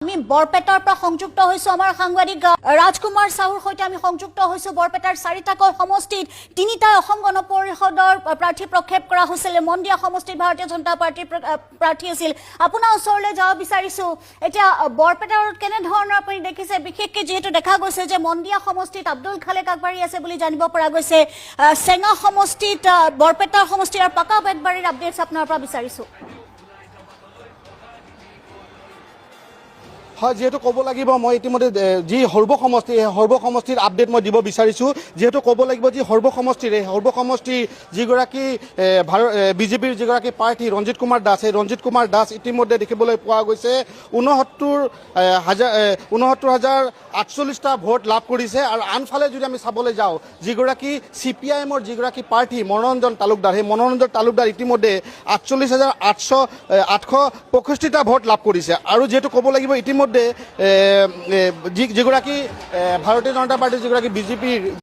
আমি বৰপেটাৰ পৰা সংযুক্ত হৈছো আমাৰ সাংবাদিক ৰাজকুমাৰ সাহুৰ সৈতে আমি সংযুক্ত হৈছো বৰপেটাৰ 4টাকৈ সমষ্টিত 3টা অসম গণ পৰিষদৰ প্ৰাৰ্থী প্ৰক্ষেপ কৰা হৈছিল মন্দিয়া সমষ্টিত ভাৰতীয় জনতা পাৰ্টিৰ প্ৰাৰ্থী আছিল আপোনাৰ ওচৰলৈ যাব বিচাৰিছো এতিয়া বৰপেটাৰ কেনে ধৰণৰ আপুনি দেখিছে বিশেষকৈ যেহেতু দেখা গৈছে যে মন্দিয়া সমষ্টিত আব্দুল খালেক আগবাঢ়ি আছে বুলি জানিব পৰা গৈছে সেঙা সমষ্টিত বৰপেটাৰ সমষ্টিৰ পাকা বেটবাৰীৰ আপডেটছ আপোনাৰ পৰা বিচাৰিছো হয় যেহেতু ক'ব লাগিব মই ইতিমধ্যে যি সৰ্ব সমষ্টি এই সৰ্ব সমষ্টিৰ আপডেট মই দিব বিচাৰিছো যেহেতু ক'ব লাগিব যি সৰ্ব সমষ্টিৰ যিগৰাকী বিজেপিৰ যিগৰাকী প্ৰাৰ্থী ৰঞ্জিত কুমাৰ দাস এই ৰঞ্জিত কুমাৰ দাস ইতিমধ্যে দেখিবলৈ পোৱা গৈছে 69,048টা ভোট লাভ কৰিছে আৰু আনফালে যদি আমি চাবলৈ যাওঁ যিগৰাকী CPIMৰ যিগৰাকী প্ৰাৰ্থী মনোৰঞ্জন তালুকদাৰ সেই মনোৰঞ্জন তালুকদাৰ ইতিমধ্যে 48,865টা ভোট লাভ কৰিছে আৰু যেহেতু ক'ব লাগিব ইতিমধ্যে যিগৰাকী ভাৰতীয় জনতা পাৰ্টিৰ যিগৰাকী বিজেপিৰ